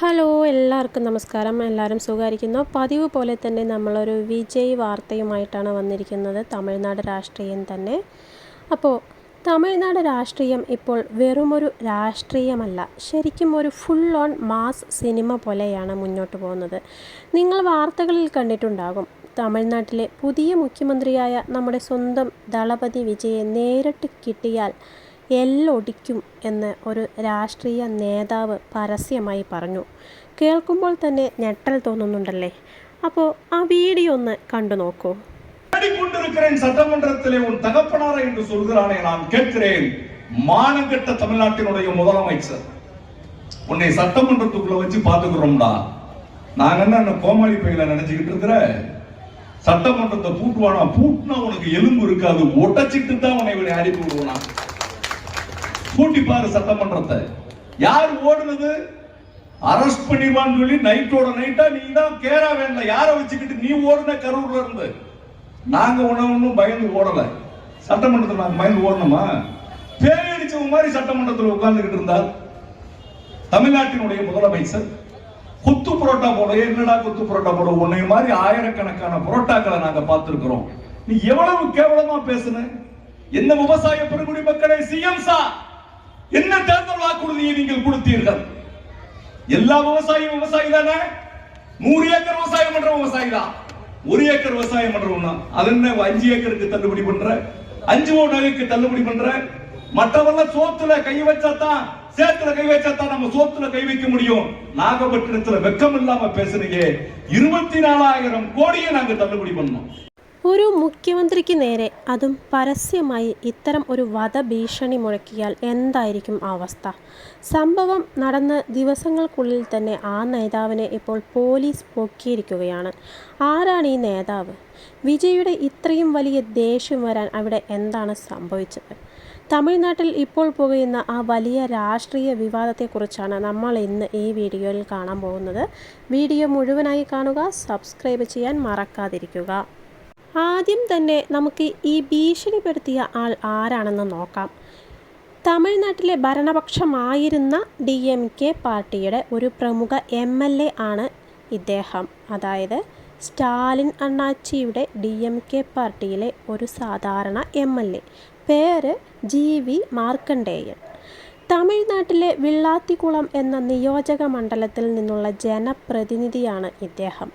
Hello, എല്ലാവർക്കും നമസ്കാരം. എല്ലാവരും സുഖമായിരിക്കുന്നു. പതിവ് പോലെ തന്നെ നമ്മളൊരു വിജയ് വാർത്തയുമായിട്ടാണ് വന്നിരിക്കുന്നത്. തമിഴ്നാട് രാഷ്ട്രീയം തന്നെ. അപ്പോൾ തമിഴ്നാട് രാഷ്ട്രീയം ഇപ്പോൾ വെറുമൊരു രാഷ്ട്രീയമല്ല, ശരിക്കും ഒരു ഫുൾ ഓൺ മാസ് സിനിമ പോലെയാണ് മുന്നോട്ട് പോകുന്നത്. നിങ്ങൾ വാർത്തകളിൽ കണ്ടിട്ടുണ്ടാകും, തമിഴ്നാട്ടിലെ പുതിയ മുഖ്യമന്ത്രിയായ നമ്മുടെ സ്വന്തം ദളപതി വിജയെ നേരിട്ട് കിട്ടിയാൽ എല്ലൊടിക്കും എന്ന് ഒരു രാഷ്ട്രീയ നേതാവ് പരസ്യമായി പറഞ്ഞു. കേൾക്കുമ്പോൾ തന്നെ ഞെട്ടൽ തോന്നുന്നുണ്ടല്ലേ? അപ്പോൾ ആ വീഡിയോ ഒന്ന് കണ്ടു നോക്കൂ. சட்டமன்றத்திலே உன் தகப்பனாரை என்று சொல்கிறானே, நான் கேட்கிறேன், மானங்கெட்ட தமிழ்நாட்டினுடைய முதலமைச்சர், உன்னை சட்டமன்றத்துக்குள்ள வச்சு பாத்துக்கிறோம்டா. நாங்க என்ன கோமாளி பையில நினைச்சுக்கிட்டு இருக்கிற? சட்டமன்றத்தை பூட்டுவானா? பூட்டினா உனக்கு எலும்பு இருக்காது, ஒட்டச்சிட்டு தான் உன்னை அனுப்பி விடுவானா. பூட்டி பாரு சட்டமன்றத்தை. யார் ஓடுனது? அரெஸ்ட் பண்ணிடுவான்னு சொல்லி நைட்டோட நைட்டா நீ தான் கேரா வேண்டாம், யாரை வச்சுக்கிட்டு நீ ஓடுன கரூர்ல இருந்து. நாங்க ஒன்னும் பயந்து ஓடல. சட்டமன்றத்தில் நாங்க பயந்து ஓடணுமா? பேரடிச்சவங்க மாதிரி சட்டமன்றத்தில் உட்கார்ந்துகிட்டு இருந்தார் தமிழ்நாட்டினுடைய முதலமைச்சர். கொத்து புரோட்டா போட, என்னடா கொத்து புரோட்டா போட? உன்னை மாதிரி ஆயிரக்கணக்கான புரோட்டாக்களை நாங்க பார்த்திருக்கிறோம். நீ எவ்வளவு கேவலமா பேசுன? என்ன விவசாய பெருங்குடி மக்களை சிஎம் சார், என்ன தேர்தல் வாக்குறுதியை நீங்கள் கொடுத்தீர்கள்? எல்லா விவசாயியும் விவசாயி தானே? 100 ஏக்கர் விவசாயம் பண்ற விவசாயி தான். 1 ஏக்கர் விவசாயம் பண்றவனா அது என்ன 5 ஏக்கருக்கு தள்ளுபடி பண்ற, 5 நகைக்கு தள்ளுபடி பண்ற? மற்றவெல்லாம் சோத்துல கை வச்சாதான், சேத்துல கை வச்சாதான் நம்ம சோத்துல கை வைக்க முடியும். நாகப்பட்டினத்துல வெக்கம் இல்லாம பேசுறீங்க. 24,000 கோடியை நாங்க தள்ளுபடி பண்ணோம். ഒരു മുഖ്യമന്ത്രിക്ക് നേരെ, അതും പരസ്യമായി ഇത്തരം ഒരു വധഭീഷണി മുഴക്കിയാൽ എന്തായിരിക്കും അവസ്ഥ? സംഭവം നടന്ന് ദിവസങ്ങൾക്കുള്ളിൽ തന്നെ ആ നേതാവിനെ ഇപ്പോൾ പോലീസ് പൊക്കിയിരിക്കുകയാണ്. ആരാണ് ഈ നേതാവ്? വിജയുടെ ഇത്രയും വലിയ ദേഷ്യം വരാൻ അവിടെ എന്താണ് സംഭവിച്ചത്? തമിഴ്നാട്ടിൽ ഇപ്പോൾ പുകയുന്ന ആ വലിയ രാഷ്ട്രീയ വിവാദത്തെക്കുറിച്ചാണ് നമ്മൾ ഇന്ന് ഈ വീഡിയോയിൽ കാണാൻ പോകുന്നത്. വീഡിയോ മുഴുവനായി കാണുക, സബ്സ്ക്രൈബ് ചെയ്യാൻ മറക്കാതിരിക്കുക. ആദ്യം തന്നെ നമുക്ക് ഈ ഭീഷണിപ്പെടുത്തിയ ആൾ ആരാണെന്ന് നോക്കാം. തമിഴ്നാട്ടിലെ ഭരണപക്ഷമായിരുന്ന DMK പാർട്ടിയുടെ ഒരു പ്രമുഖ MLA ആണ് ഇദ്ദേഹം. അതായത് സ്റ്റാലിൻ അണ്ണാച്ചിയുടെ DMK പാർട്ടിയിലെ ഒരു സാധാരണ MLA. പേര് GV മാർക്കണ്ഡേയൻ. തമിഴ്നാട്ടിലെ വിള്ളാത്തിക്കുളം എന്ന നിയോജക മണ്ഡലത്തിൽ നിന്നുള്ള ജനപ്രതിനിധിയാണ് ഇദ്ദേഹം.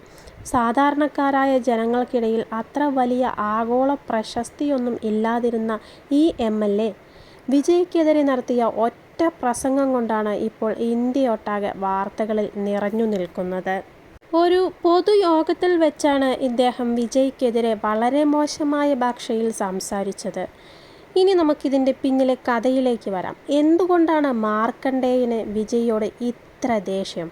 സാധാരണക്കാരായ ജനങ്ങൾക്കിടയിൽ അത്ര വലിയ ആഗോള പ്രശസ്തിയൊന്നും ഇല്ലാതിരുന്ന ഈ MLA വിജയ്ക്കെതിരെ നടത്തിയ ഒറ്റ പ്രസംഗം കൊണ്ടാണ് ഇപ്പോൾ ഇന്ത്യയൊട്ടാകെ വാർത്തകളിൽ നിറഞ്ഞു നിൽക്കുന്നത്. ഒരു പൊതുയോഗത്തിൽ വെച്ചാണ് ഇദ്ദേഹം വിജയ്ക്കെതിരെ വളരെ മോശമായ ഭാഷയിൽ സംസാരിച്ചത്. ഇനി നമുക്കിതിൻ്റെ പിന്നിലെ കഥയിലേക്ക് വരാം. എന്തുകൊണ്ടാണ് മാർക്കണ്ഡേയന് വിജയോട് ഇത്ര ദേഷ്യം?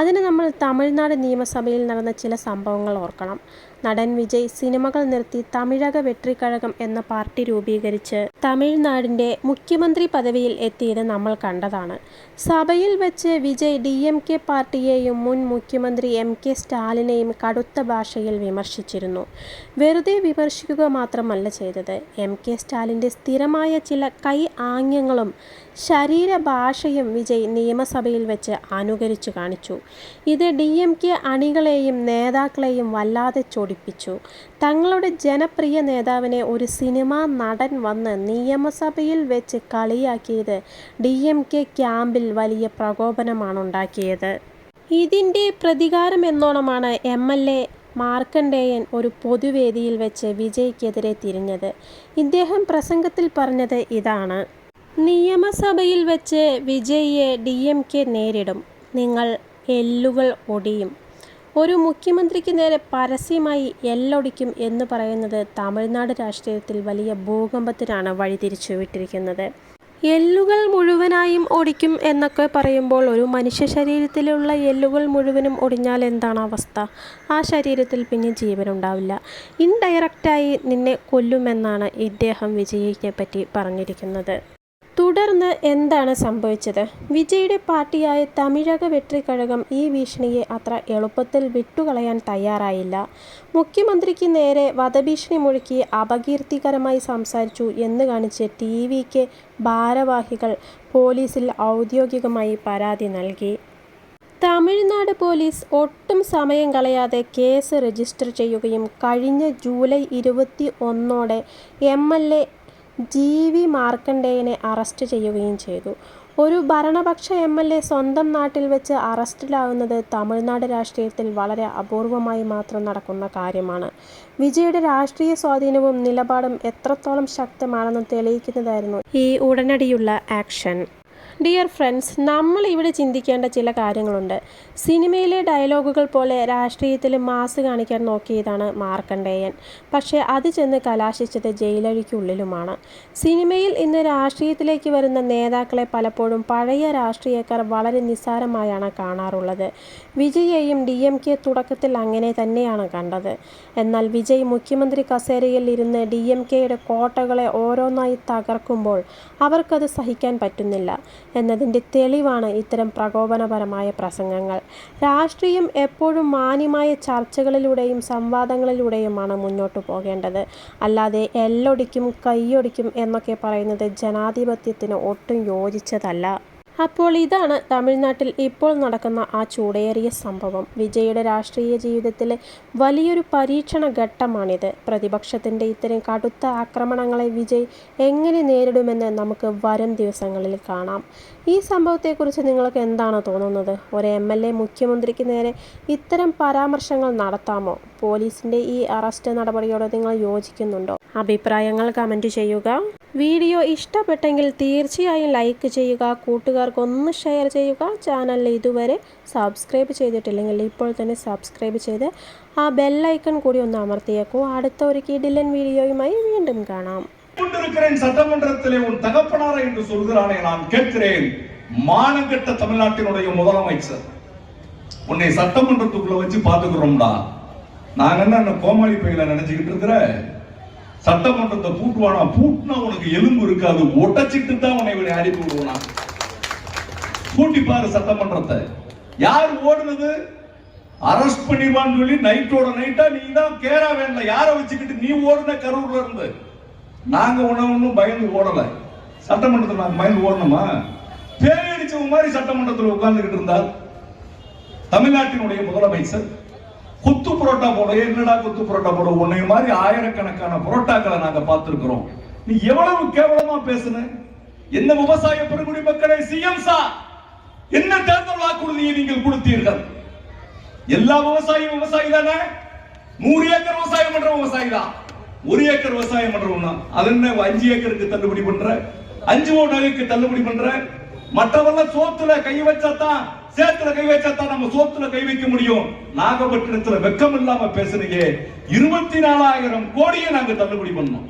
അതിന് നമ്മൾ തമിഴ്നാട് നിയമസഭയിൽ നടന്ന ചില സംഭവങ്ങൾ ഓർക്കണം. നടൻ വിജയ് സിനിമകൾ നിർത്തി തമിഴക വെട്രിക്കഴകം എന്ന പാർട്ടി രൂപീകരിച്ച് തമിഴ്നാടിൻ്റെ മുഖ്യമന്ത്രി പദവിയിൽ എത്തിയത് നമ്മൾ കണ്ടതാണ്. സഭയിൽ വെച്ച് വിജയ് DMK പാർട്ടിയെയും മുൻ മുഖ്യമന്ത്രി MK സ്റ്റാലിനെയും കടുത്ത ഭാഷയിൽ വിമർശിച്ചിരുന്നു. വെറുതെ വിമർശിക്കുക മാത്രമല്ല ചെയ്തത്, MK സ്റ്റാലിൻ്റെ സ്ഥിരമായ ചില കൈ ആംഗ്യങ്ങളും ശരീരഭാഷയും വിജയ് നിയമസഭയിൽ വെച്ച് അനുകരിച്ചു കാണിച്ചു. ഇത് DMK അണികളെയും നേതാക്കളെയും വല്ലാതെ ചൊടിപ്പിച്ചു. തങ്ങളുടെ ജനപ്രിയ നേതാവിനെ ഒരു സിനിമാ നടൻ വന്ന് നിയമസഭയിൽ വെച്ച് കളിയാക്കിയത് DMK ക്യാമ്പിൽ വലിയ പ്രകോപനമാണുണ്ടാക്കിയത്. ഇതിൻ്റെ പ്രതികാരം എന്നോണമാണ് MLA മാർക്കണ്ഡേയൻ ഒരു പൊതുവേദിയിൽ വെച്ച് വിജയ്ക്കെതിരെ തിരിഞ്ഞത്. ഇദ്ദേഹം പ്രസംഗത്തിൽ പറഞ്ഞത് ഇതാണ്: നിയമസഭയിൽ വെച്ച് വിജയിയെ DMK നേരിടും, നിങ്ങൾ എല്ലുകൾ ഒടിയും. ഒരു മുഖ്യമന്ത്രിക്ക് നേരെ പരസ്യമായി എല്ലൊടിക്കും എന്ന് പറയുന്നത് തമിഴ്നാട് രാഷ്ട്രീയത്തിൽ വലിയ ഭൂകമ്പത്തിനാണ് വഴിതിരിച്ചു വിട്ടിരിക്കുന്നത്. എല്ലുകൾ മുഴുവനായും ഒടിക്കും എന്നൊക്കെ പറയുമ്പോൾ ഒരു മനുഷ്യ ശരീരത്തിലുള്ള എല്ലുകൾ മുഴുവനും ഒടിഞ്ഞാൽ എന്താണ് അവസ്ഥ? ആ ശരീരത്തിൽ പിന്നെ ജീവനുണ്ടാവില്ല. ഇൻഡയറക്റ്റായി നിന്നെ കൊല്ലുമെന്നാണ് ഇദ്ദേഹം വിജയിയെ പറ്റി പറഞ്ഞിരിക്കുന്നത്. തുടർന്ന് എന്താണ് സംഭവിച്ചത്? വിജയുടെ പാർട്ടിയായ തമിഴക വെട്രിക്കഴകം ഈ ഭീഷണിയെ അത്ര എളുപ്പത്തിൽ വിട്ടുകളയാൻ തയ്യാറായില്ല. മുഖ്യമന്ത്രിക്ക് നേരെ വധഭീഷണി മുഴക്കി അപകീർത്തികരമായി സംസാരിച്ചു എന്ന് കാണിച്ച് TVK ഭാരവാഹികൾ പോലീസിൽ ഔദ്യോഗികമായി പരാതി നൽകി. തമിഴ്നാട് പോലീസ് ഒട്ടും സമയം കളയാതെ കേസ് രജിസ്റ്റർ ചെയ്യുകയും കഴിഞ്ഞ ജൂലൈ 21 MLA GV മാർക്കണ്ഡേയനെ അറസ്റ്റ് ചെയ്യുകയും ചെയ്തു. ഒരു ഭരണപക്ഷ MLA സ്വന്തം നാട്ടിൽ വെച്ച് അറസ്റ്റിലാവുന്നത് തമിഴ്നാട് രാഷ്ട്രീയത്തിൽ വളരെ അപൂർവമായി മാത്രം നടക്കുന്ന കാര്യമാണ്. വിജയുടെ രാഷ്ട്രീയ സ്വാധീനവും നിലപാടും എത്രത്തോളം ശക്തമാണെന്ന് തെളിയിക്കുന്നതായിരുന്നു ഈ ഉടനടിയുള്ള ആക്ഷൻ. ഡിയർ ഫ്രണ്ട്സ്, നമ്മൾ ഇവിടെ ചിന്തിക്കേണ്ട ചില കാര്യങ്ങളുണ്ട്. സിനിമയിലെ ഡയലോഗുകൾ പോലെ രാഷ്ട്രീയത്തിൽ മാസ് കാണിക്കാൻ നോക്കിയതാണ് മാർക്കണ്ഡേയൻ. പക്ഷേ അത് ചെന്ന് കലാശിച്ചത് ജയിലഴിക്കുള്ളിലുമാണ്. സിനിമയിൽ ഇന്ന് രാഷ്ട്രീയത്തിലേക്ക് വരുന്ന നേതാക്കളെ പലപ്പോഴും പഴയ രാഷ്ട്രീയക്കാർ വളരെ നിസ്സാരമായാണ് കാണാറുള്ളത്. വിജയെയും DMK തുടക്കത്തിൽ അങ്ങനെ തന്നെയാണ് കണ്ടത്. എന്നാൽ വിജയ് മുഖ്യമന്ത്രി കസേരയിൽ ഇരുന്ന് DMKയുടെ കോട്ടകളെ ഓരോന്നായി തകർക്കുമ്പോൾ അവർക്കത് സഹിക്കാൻ പറ്റുന്നില്ല എന്നതിൻ്റെ തെളിവാണ് ഇത്തരം പ്രകോപനപരമായ പ്രസംഗങ്ങൾ. രാഷ്ട്രീയം എപ്പോഴും മാന്യമായ ചർച്ചകളിലൂടെയും സംവാദങ്ങളിലൂടെയുമാണ് മുന്നോട്ടു പോകേണ്ടത്. അല്ലാതെ എല്ലൊടിക്കും കൈയൊടിക്കും എന്നൊക്കെ പറയുന്നത് ജനാധിപത്യത്തിന് ഒട്ടും യോജിച്ചതല്ല. അപ്പോൾ ഇതാണ് തമിഴ്നാട്ടിൽ ഇപ്പോൾ നടക്കുന്ന ആ ചൂടേറിയ സംഭവം. വിജയുടെ രാഷ്ട്രീയ ജീവിതത്തിലെ വലിയൊരു പരീക്ഷണ ഘട്ടമാണിത്. പ്രതിപക്ഷത്തിൻ്റെ ഇത്തരം കടുത്ത ആക്രമണങ്ങളെ വിജയ് എങ്ങനെ നേരിടുമെന്ന് നമുക്ക് വരും ദിവസങ്ങളിൽ കാണാം. ഈ സംഭവത്തെക്കുറിച്ച് നിങ്ങൾക്ക് എന്താണ് തോന്നുന്നത്? ഒരു MLA മുഖ്യമന്ത്രിക്ക് നേരെ ഇത്തരം പരാമർശങ്ങൾ നടത്താമോ? പോലീസിൻ്റെ ഈ അറസ്റ്റ് നടപടിയോട് നിങ്ങൾ യോജിക്കുന്നുണ്ടോ? അഭിപ്രായങ്ങൾ കമൻറ്റ് ചെയ്യുക. വീഡിയോ ഇഷ്ടപ്പെട്ടെങ്കിൽ തീർച്ചയായും ലൈക്ക് ചെയ്യുക. കൂട്ടുകാർക്കൊന്ന് ഷെയർ ചെയ്യുക. ചാനലിൽ ഇതുവരെ സബ്സ്ക്രൈബ് ചെയ്തിട്ടില്ലെങ്കിൽ ഇപ്പോൾ തന്നെ സബ്സ്ക്രൈബ് ചെയ്ത് ആ ബെല്ലൈക്കൺ കൂടി ഒന്ന് അമർത്തിയേക്കൂ. അടുത്ത ഒരു കിടിലൻ വീഡിയോയുമായി വീണ്ടും കാണാം. சட்டமன்றத்திலே உன் தகப்பனாரா என்று சொல்கிறானே நான் கேட்கிறேன். மானங்கெட்ட தமிழ்நாட்டினுடைய முதலமைச்சர் உன்னை சட்டமன்றத்துக்குள்ள வச்சு பாத்துக்கிறோம்டா. நாங்க என்ன கோமாளி பையில நினைச்சுக்கிட்டு இருக்கிற? சட்டமன்றத்தை பூட்டுவானா? பூட்டினா உனக்கு எலும்பு இருக்காது, ஒட்டச்சிட்டு தான் உன்னை இவரை அனுப்பி விடுவானா. பூட்டி பாரு சட்டமன்றத்தை. யார் ஓடுனது? அரெஸ்ட் பண்ணிடுவான்னு சொல்லி நைட்டோட நைட்டா நீ தான் கேரா வேண்டல. யாரை வச்சுக்கிட்டு நீ ஓடுன கரூர்ல இருந்து? நாங்க ஒன்னும் பயந்து ஓடல. சட்டமன்றத்தில் நாங்க பயந்து ஓடணுமா? பேரடிச்சவங்க மாதிரி சட்டமன்றத்தில் உட்கார்ந்துகிட்டு இருந்தால் தமிழ்நாட்டினுடைய முதலமைச்சர் குத்து புரோட்டா போட, என்னடா குத்து புரோட்டா போட? உன்னை மாதிரி ஆயிரக்கணக்கான புரோட்டாக்களை நாங்க பார்த்திருக்கிறோம். நீ எவ்வளவு கேவலமா பேசுன? என்ன விவசாய பெருங்குடி மக்களை CM சார் என்ன தேர்தல் வாக்குறுதியை நீங்கள் கொடுத்தீர்கள்? எல்லா விவசாயியும் விவசாயி தானே? 100 ஏக்கர் விவசாயம் பண்ற விவசாயி தான். 1 ஏக்கர் விவசாயம் பண்றவங்க அது என்ன 5 ஏக்கருக்கு தள்ளுபடி பண்ற, 5 நகைக்கு தள்ளுபடி பண்ற. மற்றவெல்லாம் சோத்துல கை வச்சாதான், சேத்துல கை வச்சாதான் நம்ம சோத்துல கை வைக்க முடியும். நாகப்பட்டினத்துல வெக்கம் இல்லாம பேசுறீங்க. 24,000 கோடியை நாங்க தள்ளுபடி பண்ணோம்.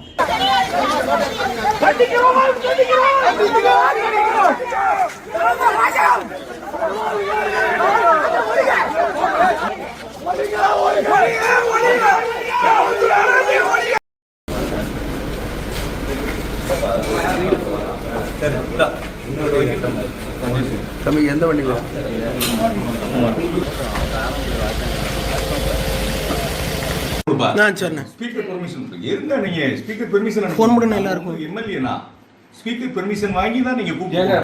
தம்பி எந்த வண்டியில்? சரிண்ணா. ஸ்பீக்கர் பெர்மிஷன் இருந்தா நீங்க ஸ்பீக்கர் பெர்மிஷன் ஃபோன் பண்ணுங்க எல்லாருக்கும். MLA ஸ்பீக்கர் பெர்மிஷன் வாங்கி தான் நீங்க கூப்பிடுங்க.